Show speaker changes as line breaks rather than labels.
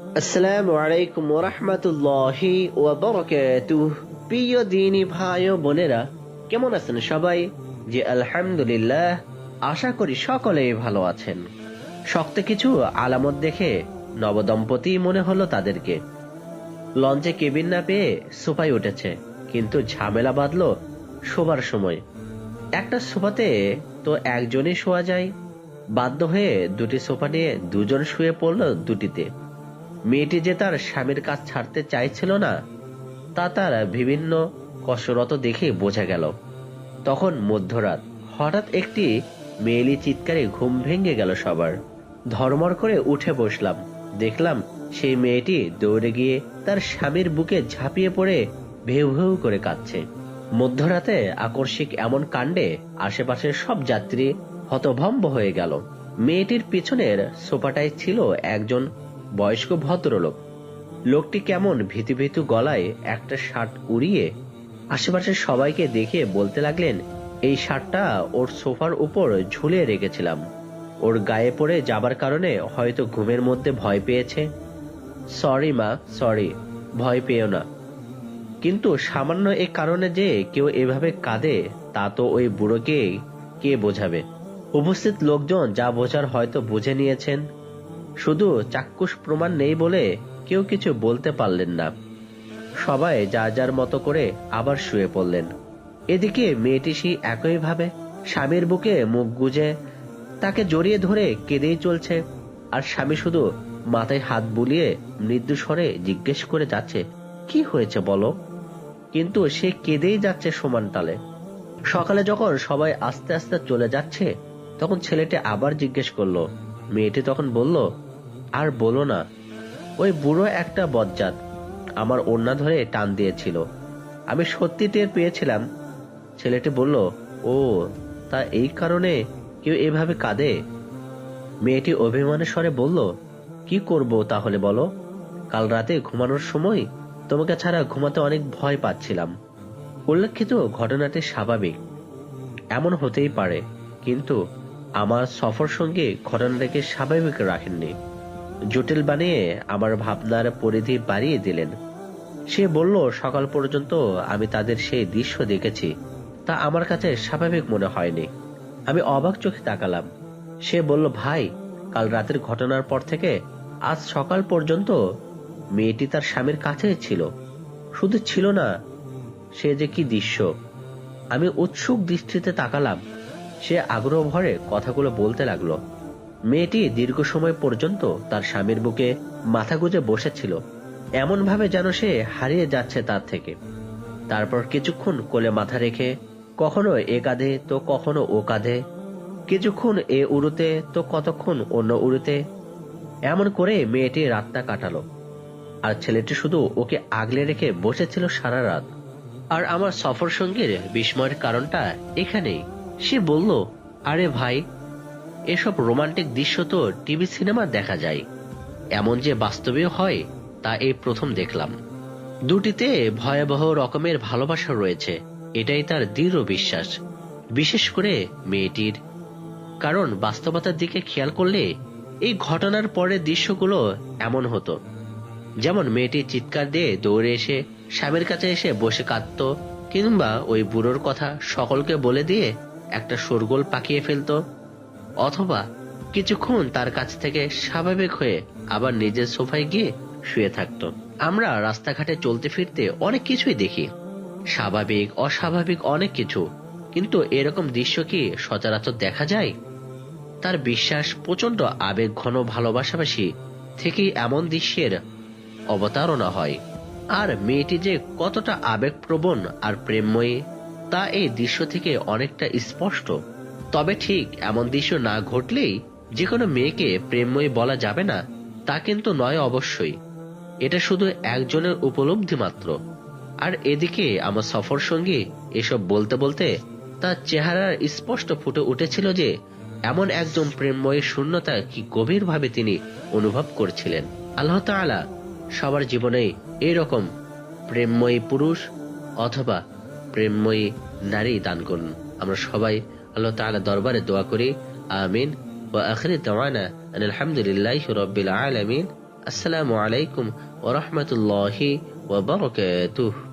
আসসালামু আলাইকুম ওয়া রাহমাতুল্লাহি ওয়া বারাকাতুহু। প্রিয় দিনী ভাই ও বোনেরা, কেমন আছেন সবাই? জি আলহামদুলিল্লাহ, আশা করি সকলেই ভালো আছেন। শক্ত কিছু আলামত দেখে নবদম্পতি মনে হলো তাদেরকে। লঞ্চে কেবিন না পেয়ে সোফায় উঠেছে, কিন্তু ঝামেলা বাঁধলো শোবার সময়। একটা সোফাতে তো একজনই শোয়া যায়, বাধ্য হয়ে দুটি সোফা নিয়ে দুজন শুয়ে পড়লো দুটিতে। মেয়েটি যে তার স্বামীর কাজ ছাড়তে চাইছিল না, তা তার বিভিন্ন কসরত দেখে বোঝা গেল। তখন মধ্যরাত, হঠাৎ একটি মেয়েলি চিৎকারে ঘুম ভেঙে গেল সবার। ধর্মর করে উঠে বসলাম, দেখলাম সেই মেয়েটি দৌড়ে গিয়ে তার স্বামীর বুকে ঝাঁপিয়ে পড়ে ভেউ ভেউ করে কাঁদছে। মধ্যরাতে আকস্মিক এমন কাণ্ডে আশেপাশের সব যাত্রী হতভম্ব হয়ে গেল। মেয়েটির পিছনের সোফাটায় ছিল একজন বয়স্ক ভদ্রলোক। লোকটি কেমন ভীতু ভীতু গলায় একটা শার্ট উড়িয়ে আশেপাশের সবাইকে দেখে বলতে লাগলেন, এই শার্টটা ওর সোফার উপর ঝুলিয়ে রেখেছিলাম, ওর গায়ে পড়ে যাবার কারণে হয়তো ঘুমের মধ্যে ভয় পেয়েছে। সরি মা, সরি, ভয় পেও না। কিন্তু সামান্য এই কারণে যে কেউ এভাবে কাঁদে, তা তো ওই বুড়োকে কে বোঝাবে? উপস্থিত লোকজন যা বোঝার হয়তো বুঝে নিয়েছেন। শুধু চাক্ষুষ প্রমাণ নেই বলে কেউ কিছু বলতে পারলেন না। সবাই যার যার মতো করে আবার শুয়ে পড়লেন। এদিকে মেয়েটি সেই একইভাবে স্বামীর বুকে মুখ গুজে তাকে জড়িয়ে ধরে কেঁদেই চলছে। আর স্বামী শুধু মাথায় হাত বুলিয়ে মৃদু স্বরে জিজ্ঞেস করে যাচ্ছে, কি হয়েছে বলো? কিন্তু সে কেঁদেই যাচ্ছে সমান তালে। সকালে যখন সবাই আস্তে আস্তে চলে যাচ্ছে, তখন ছেলেটি আবার জিজ্ঞেস করলো। মেয়েটি তখন বলল, আর বলো না, ওই বুড়ো একটা বজ্জাত আমার ওড়না ধরে টান দিয়েছিল, আমি সত্যি টের পেয়েছিলাম। ছেলেটি বলল, ও, তা এই কারণে কেউ এভাবে কাঁদে? মেয়েটি অভিমানের স্বরে বলল, কি করব তাহলে বলো? কাল রাতে ঘুমানোর সময় তোমাকে ছাড়া ঘুমাতে অনেক ভয় পাচ্ছিলাম। উল্লেখিত ঘটনাটি স্বাভাবিক, এমন হতেই পারে, কিন্তু আমার সফর সঙ্গে ঘটনাটাকে স্বাভাবিক রাখেননি, জটিল বানিয়ে আমার ভাবনার পরিধি বাড়িয়ে দিলেন। সে বলল, সকাল পর্যন্ত আমি তাদের সেই দৃশ্য দেখেছি, তা আমার কাছে স্বাভাবিক মনে হয়নি। আমি অবাক চোখে তাকালাম। সে বলল, ভাই, কাল রাতের ঘটনার পর থেকে আজ সকাল পর্যন্ত মেয়েটি তার স্বামীর কাছেই ছিল। শুধু ছিল না, সে যে কি দৃশ্য! আমি উৎসুক দৃষ্টিতে তাকালাম। সে আগ্রহ ভরে কথাগুলো বলতে লাগলো। মেয়েটি দীর্ঘ সময় পর্যন্ত তার স্বামীর বুকে মাথা গুজে বসেছিল, এমন ভাবে যেন সে হারিয়ে যাচ্ছে তার থেকে। তারপর কিছুক্ষণ কোলে মাথা রেখে কখনো এ কাঁধে তো কখনো ও কাঁধে, কিছুক্ষণ এ উড়ুতে তো কতক্ষণ অন্য উড়ুতে। এমন করে মেয়েটি রাতটা কাটালো, আর ছেলেটি শুধু ওকে আগলে রেখে বসেছিল সারা রাত। আর আমার সফর সঙ্গীর বিস্ময়ের কারণটা এখানেই। সে বলল, আরে ভাই, এসব রোমান্টিক দৃশ্য তো টিভি সিনেমা দেখা যায়, এমন যে বাস্তবেও হয় তা এই প্রথম দেখলাম। দুটিতে ভয়াবহ রকমের ভালোবাসা রয়েছে, এটাই তার দৃঢ় বিশ্বাস, বিশেষ করে মেয়েটির। কারণ বাস্তবতার দিকে খেয়াল করলে এই ঘটনার পরের দৃশ্যগুলো এমন হতো, যেমন মেয়েটি চিৎকার দিয়ে দৌড়ে এসে স্বামীর কাছে এসে বসে কাঁদতো, কিংবা ওই বুড়োর কথা সকলকে বলে দিয়ে একটা শোরগোল পাকিয়ে ফেলতো, অথবা কিছুক্ষণ তার কাছ থেকে স্বাভাবিক হয়ে আবার নিজের সোফায় গিয়ে শুয়ে থাকতো। আমরা রাস্তাঘাটে চলতে ফিরতে অনেক কিছুই দেখি, স্বাভাবিক অস্বাভাবিক অনেক কিছু, কিন্তু এরকম দৃশ্য কি সচরাচর দেখা যায়? তার বিশ্বাস প্রচন্ড আবেগ ঘন ভালোবাসাবাসী থেকেই এমন দৃশ্যের অবতারণা হয়। আর মেয়েটি যে কতটা আবেগপ্রবণ আর প্রেমময়ী, তা এই দৃশ্য থেকে অনেকটা স্পষ্ট। তবে ঠিক এমন দৃশ্য না ঘটলেই যে কোনো মেয়েকে প্রেমময়ী বলা যাবে না, তা কিন্তু নয় অবশ্যই। এটা শুধু একজনের উপলব্ধি মাত্র। আর এদিকে আমার সফর সঙ্গী এসব বলতে বলতে তার চেহারার স্পষ্ট ফুটে উঠেছিল যে এমন একজন প্রেমময়ী শূন্যতা কি গভীরভাবে তিনি অনুভব করছিলেন। আল্লাহ তাআলা সবার জীবনে এইরকম প্রেমময়ী পুরুষ অথবা প্রেমময়ী নারী দান করুন। আমরা সবাই আল্লাহ তাআলা দরবারে দোয়া করি, আমিন। ওয়া আখিরু দাওয়ানা আলহামদুলিল্লাহি রাব্বিল আলামিন। আসসালামু আলাইকুম ওয়া রাহমাতুল্লাহি ওয়া বারাকাতুহু।